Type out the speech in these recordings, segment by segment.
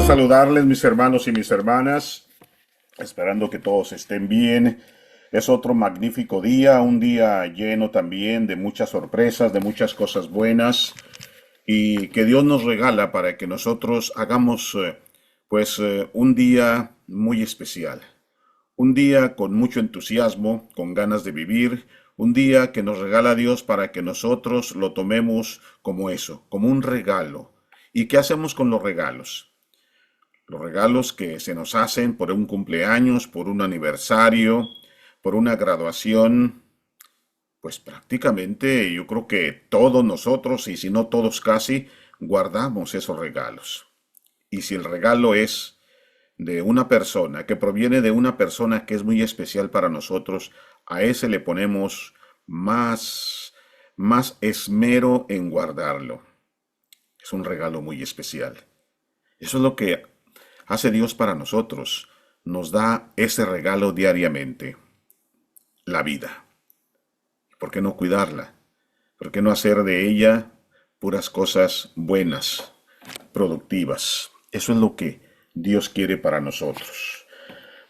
saludarles, mis hermanos y mis hermanas, esperando que todos estén bien. Es otro magnífico día, un día lleno también de muchas sorpresas, de muchas cosas buenas y que Dios nos regala para que nosotros hagamos un día muy especial. Un día con mucho entusiasmo, con ganas de vivir, un día que nos regala Dios para que nosotros lo tomemos como eso, como un regalo. ¿Y qué hacemos con los regalos? Los regalos que se nos hacen por un cumpleaños, por un aniversario, por una graduación, pues prácticamente yo creo que todos nosotros, y si no todos casi, guardamos esos regalos. Y si el regalo es de una persona, que proviene de una persona que es muy especial para nosotros, a ese le ponemos más esmero en guardarlo. Es un regalo muy especial. Eso es lo que hace Dios para nosotros. Nos da ese regalo diariamente, la vida. ¿Por qué no cuidarla? ¿Por qué no hacer de ella puras cosas buenas, productivas? Eso es lo que Dios quiere para nosotros.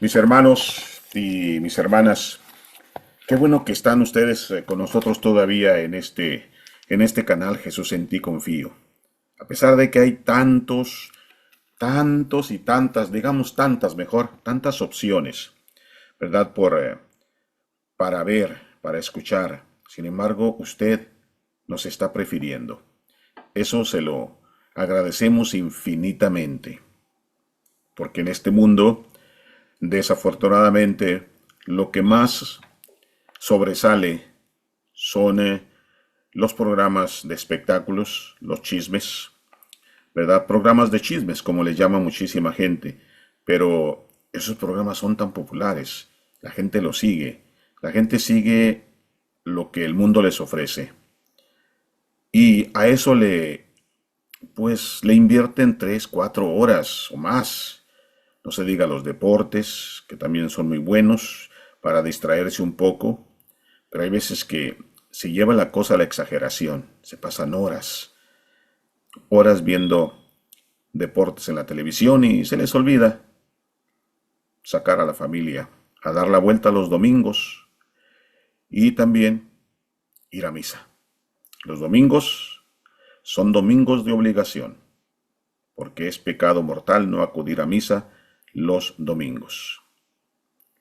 Mis hermanos y mis hermanas, qué bueno que están ustedes con nosotros todavía en este canal Jesús en ti confío. A pesar de que hay tantos y tantas, digamos tantas mejor, tantas opciones, ¿verdad? Para ver, para escuchar. Sin embargo, usted nos está prefiriendo. Eso se lo agradecemos infinitamente, porque en este mundo, desafortunadamente, lo que más sobresale son los programas de espectáculos, los chismes, ¿verdad? Programas de chismes, como les llama muchísima gente, pero esos programas son tan populares, la gente los sigue, la gente sigue lo que el mundo les ofrece y a eso le invierten 3, 4 horas o más. No se diga los deportes, que también son muy buenos para distraerse un poco, pero hay veces que se lleva la cosa a la exageración, se pasan horas viendo deportes en la televisión y se les olvida sacar a la familia a dar la vuelta los domingos y también ir a misa. Los domingos son domingos de obligación, porque es pecado mortal no acudir a misa los domingos.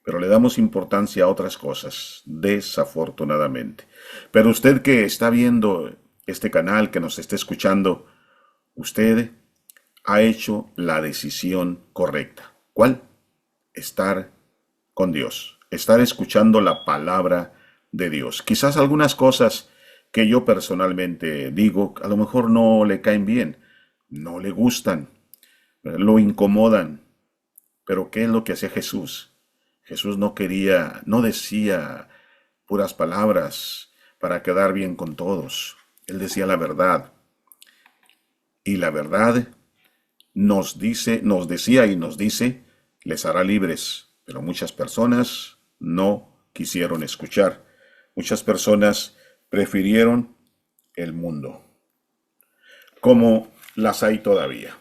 Pero le damos importancia a otras cosas, desafortunadamente. Pero usted que está viendo este canal, que nos está escuchando, usted ha hecho la decisión correcta. ¿Cuál? Estar con Dios, estar escuchando la palabra de Dios. Quizás algunas cosas que yo personalmente digo, a lo mejor no le caen bien, no le gustan, lo incomodan. Pero ¿qué es lo que hacía Jesús? Jesús no quería, no decía puras palabras para quedar bien con todos. Él decía la verdad. Y la verdad nos decía y nos dice, les hará libres. Pero muchas personas no quisieron escuchar. Muchas personas prefirieron el mundo, como las hay todavía.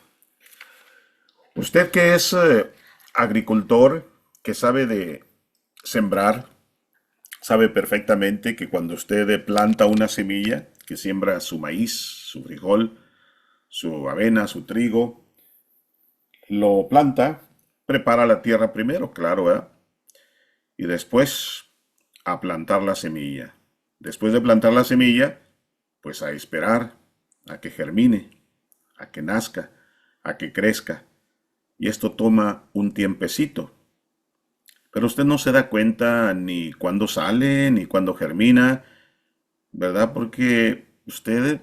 Usted que es agricultor, que sabe de sembrar, sabe perfectamente que cuando usted planta una semilla, que siembra su maíz, su frijol, su avena, su trigo, lo planta, prepara la tierra primero, claro, ¿eh? Y después a plantar la semilla. Después de plantar la semilla, pues a esperar a que germine, a que nazca, a que crezca. Y esto toma un tiempecito. Pero usted no se da cuenta ni cuándo sale, ni cuándo germina, ¿verdad? Porque usted,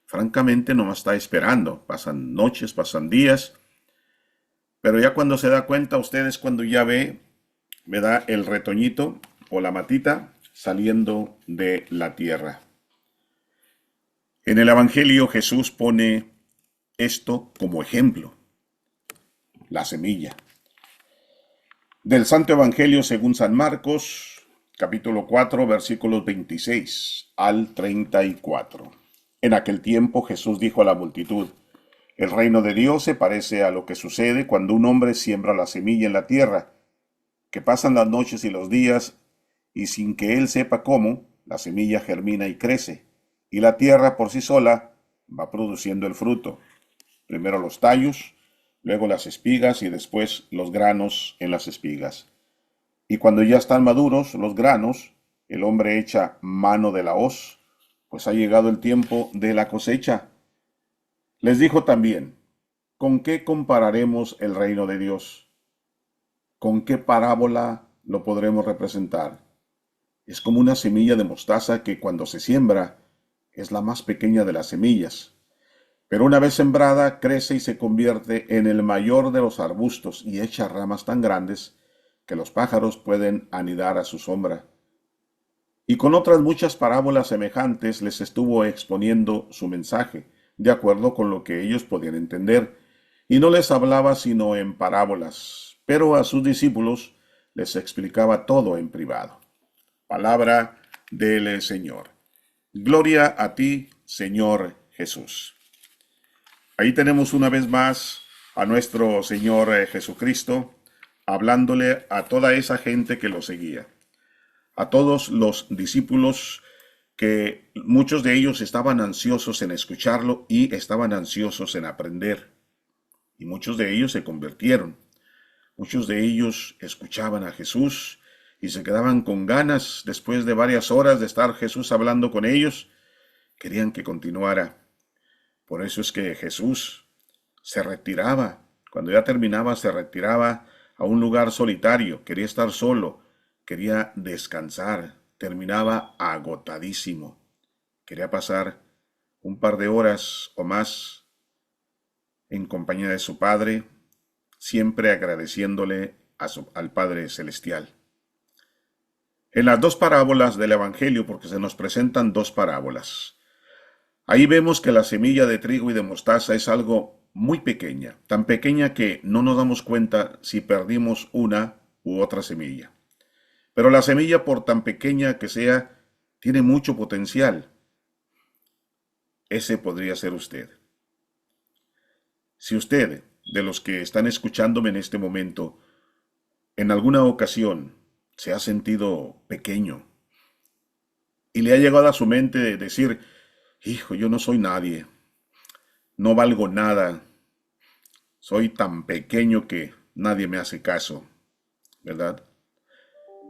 francamente, nomás está esperando. Pasan noches, pasan días. Pero ya cuando se da cuenta, usted es cuando ya ve, ¿verdad? El retoñito o la matita saliendo de la tierra. En el Evangelio Jesús pone esto como ejemplo, la semilla. Del Santo Evangelio según San Marcos, capítulo 4, versículos 26 al 34. En aquel tiempo Jesús dijo a la multitud, El reino de Dios se parece a lo que sucede cuando un hombre siembra la semilla en la tierra, que pasan las noches y los días, y sin que él sepa cómo, la semilla germina y crece, y la tierra por sí sola va produciendo el fruto. Primero los tallos, luego las espigas y después los granos en las espigas. Y cuando ya están maduros los granos, el hombre echa mano de la hoz, pues ha llegado el tiempo de la cosecha. Les dijo también, ¿con qué compararemos el reino de Dios? ¿Con qué parábola lo podremos representar? Es como una semilla de mostaza que cuando se siembra es la más pequeña de las semillas, pero una vez sembrada crece y se convierte en el mayor de los arbustos y echa ramas tan grandes que los pájaros pueden anidar a su sombra. Y con otras muchas parábolas semejantes les estuvo exponiendo su mensaje, de acuerdo con lo que ellos podían entender, y no les hablaba sino en parábolas, pero a sus discípulos les explicaba todo en privado. Palabra del Señor. Gloria a ti, Señor Jesús. Ahí tenemos una vez más a nuestro Señor Jesucristo hablándole a toda esa gente que lo seguía, a todos los discípulos que muchos de ellos estaban ansiosos en escucharlo y estaban ansiosos en aprender. Y muchos de ellos se convirtieron. Muchos de ellos escuchaban a Jesús y se quedaban con ganas después de varias horas de estar Jesús hablando con ellos. Querían que continuara. Por eso es que Jesús se retiraba. Cuando ya terminaba, se retiraba a un lugar solitario. Quería estar solo. Quería descansar. Terminaba agotadísimo. Quería pasar un par de horas o más en compañía de su Padre, siempre agradeciéndole al Padre Celestial. En las dos parábolas del Evangelio, porque se nos presentan dos parábolas, ahí vemos que la semilla de trigo y de mostaza es algo muy pequeña, tan pequeña que no nos damos cuenta si perdimos una u otra semilla. Pero la semilla, por tan pequeña que sea, tiene mucho potencial. Ese podría ser usted. Si usted, de los que están escuchándome en este momento, en alguna ocasión se ha sentido pequeño y le ha llegado a su mente decir, hijo, yo no soy nadie, no valgo nada, soy tan pequeño que nadie me hace caso, ¿verdad?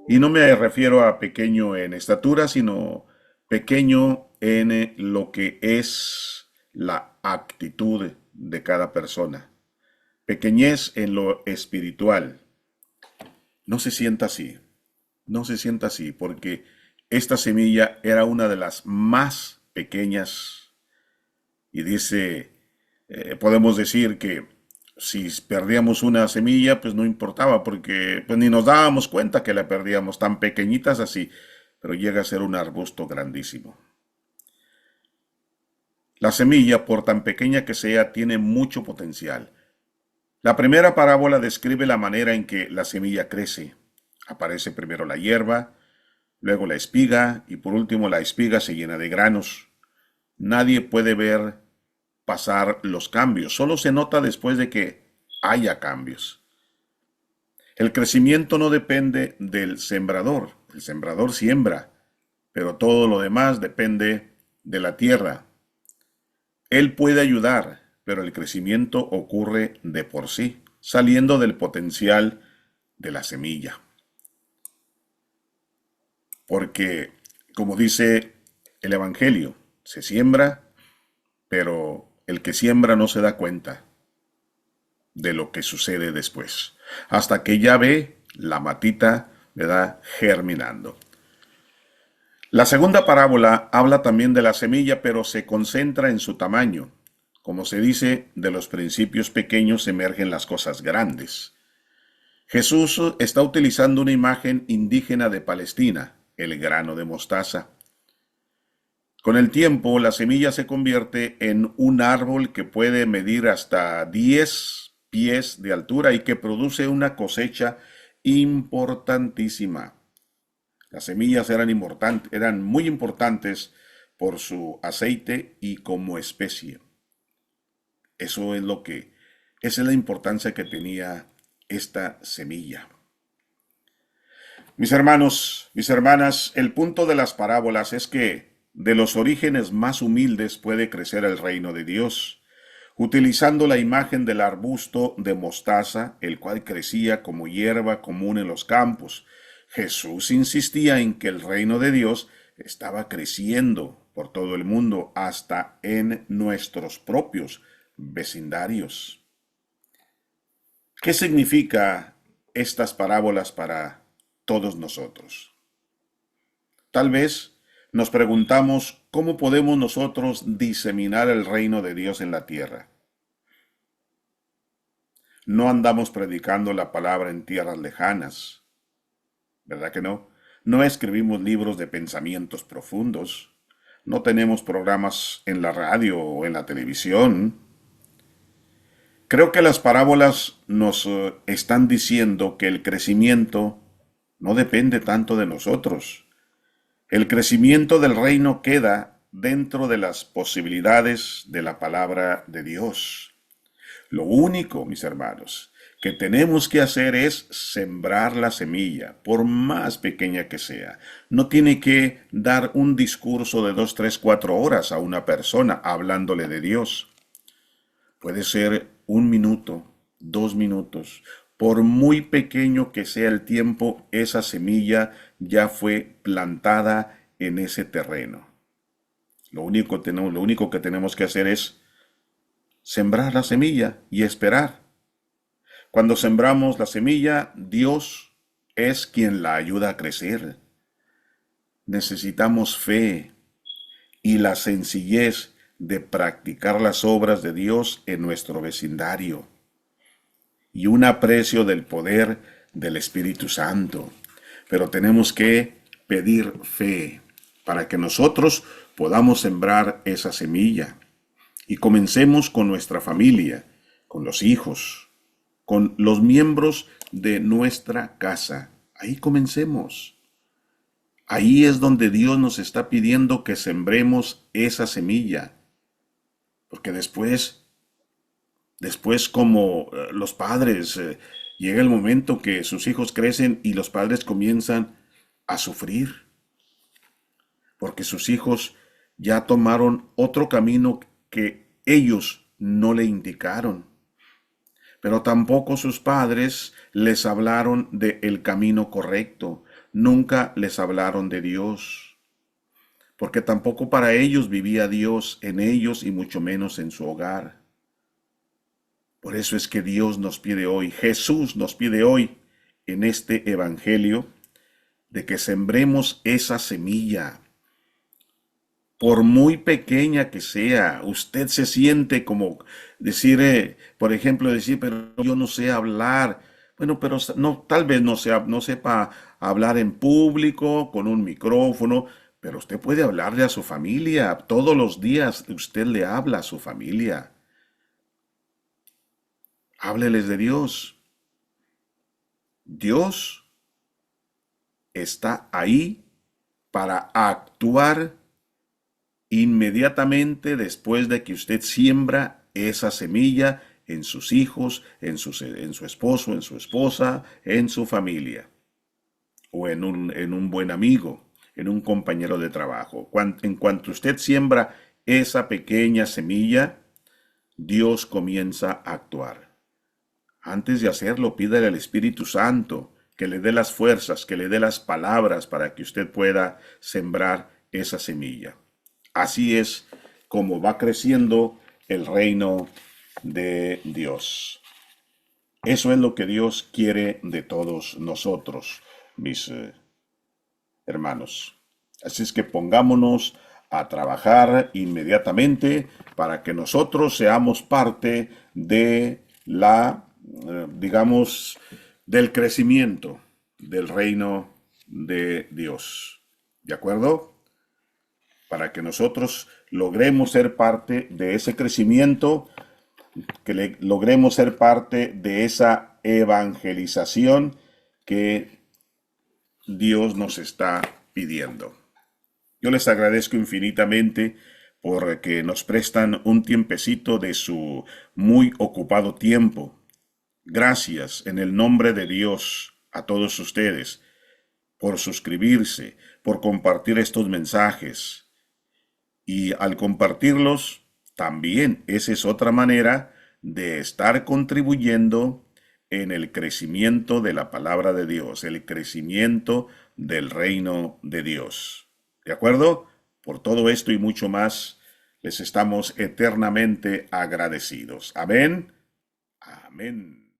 Y no me refiero a pequeño en estatura, sino pequeño en lo que es la actitud de cada persona. Pequeñez en lo espiritual. No se sienta así, no se sienta así, porque esta semilla era una de las más pequeñas y dice, podemos decir que si perdíamos una semilla, pues no importaba, porque pues ni nos dábamos cuenta que la perdíamos, tan pequeñitas así, pero llega a ser un arbusto grandísimo. La semilla, por tan pequeña que sea, tiene mucho potencial. La primera parábola describe la manera en que la semilla crece. Aparece primero la hierba, luego la espiga y por último la espiga se llena de granos. Nadie puede ver pasar los cambios, solo se nota después de que haya cambios. El crecimiento no depende del sembrador, el sembrador siembra, pero todo lo demás depende de la tierra. Él puede ayudar, pero el crecimiento ocurre de por sí, saliendo del potencial de la semilla. Porque, como dice el Evangelio, se siembra, pero el que siembra no se da cuenta de lo que sucede después, hasta que ya ve la matita, ¿verdad?, germinando. La segunda parábola habla también de la semilla, pero se concentra en su tamaño. Como se dice, de los principios pequeños emergen las cosas grandes. Jesús está utilizando una imagen indígena de Palestina, el grano de mostaza. Con el tiempo, la semilla se convierte en un árbol que puede medir hasta 10 pies de altura y que produce una cosecha importantísima. Las semillas eran muy importantes por su aceite y como especie. Esa es la importancia que tenía esta semilla. Mis hermanos, mis hermanas, el punto de las parábolas es que de los orígenes más humildes puede crecer el reino de Dios, utilizando la imagen del arbusto de mostaza, el cual crecía como hierba común en los campos. Jesús insistía en que el reino de Dios estaba creciendo por todo el mundo, hasta en nuestros propios vecindarios. ¿Qué significa estas parábolas para todos nosotros? Tal vez nos preguntamos cómo podemos nosotros diseminar el reino de Dios en la tierra. No andamos predicando la palabra en tierras lejanas, ¿verdad que no? No escribimos libros de pensamientos profundos. No tenemos programas en la radio o en la televisión. Creo que las parábolas nos están diciendo que el crecimiento no depende tanto de nosotros. El crecimiento del reino queda dentro de las posibilidades de la palabra de Dios. Lo único, mis hermanos, que tenemos que hacer es sembrar la semilla, por más pequeña que sea. No tiene que dar un discurso de 2, 3, 4 horas a una persona hablándole de Dios. Puede ser 1 minuto, 2 minutos. Por muy pequeño que sea el tiempo, esa semilla ya fue plantada en ese terreno. Lo único que tenemos que hacer es sembrar la semilla y esperar. Cuando sembramos la semilla, Dios es quien la ayuda a crecer. Necesitamos fe y la sencillez de practicar las obras de Dios en nuestro vecindario y un aprecio del poder del Espíritu Santo. Pero tenemos que pedir fe para que nosotros podamos sembrar esa semilla. Y comencemos con nuestra familia, con los hijos, con los miembros de nuestra casa. Ahí comencemos. Ahí es donde Dios nos está pidiendo que sembremos esa semilla. Porque después como los padres, llega el momento que sus hijos crecen y los padres comienzan a sufrir. Porque sus hijos ya tomaron otro camino que ellos no le indicaron. Pero tampoco sus padres les hablaron del camino correcto. Nunca les hablaron de Dios. Porque tampoco para ellos vivía Dios en ellos y mucho menos en su hogar. Por eso es que Dios nos pide hoy, Jesús nos pide hoy en este evangelio, de que sembremos esa semilla. Por muy pequeña que sea, usted se siente como decir, por ejemplo, decir, pero yo no sé hablar. Bueno, pero no, tal vez no sepa hablar en público, con un micrófono, pero usted puede hablarle a su familia. Todos los días usted le habla a su familia. Hábleles de Dios. Dios está ahí para actuar inmediatamente después de que usted siembra esa semilla en sus hijos, en su esposo, en su esposa, en su familia, o en un buen amigo, en un compañero de trabajo. En cuanto usted siembra esa pequeña semilla, Dios comienza a actuar. Antes de hacerlo, pídale al Espíritu Santo que le dé las fuerzas, que le dé las palabras para que usted pueda sembrar esa semilla. Así es como va creciendo el reino de Dios. Eso es lo que Dios quiere de todos nosotros, mis hermanos. Así es que pongámonos a trabajar inmediatamente para que nosotros seamos parte de digamos, del crecimiento del reino de Dios. ¿De acuerdo? Para que nosotros logremos ser parte de ese crecimiento, que logremos ser parte de esa evangelización que Dios nos está pidiendo. Yo les agradezco infinitamente porque nos prestan un tiempecito de su muy ocupado tiempo. Gracias en el nombre de Dios a todos ustedes por suscribirse, por compartir estos mensajes. Y al compartirlos, también esa es otra manera de estar contribuyendo en el crecimiento de la palabra de Dios, el crecimiento del reino de Dios. ¿De acuerdo? Por todo esto y mucho más, les estamos eternamente agradecidos. Amén. Amén.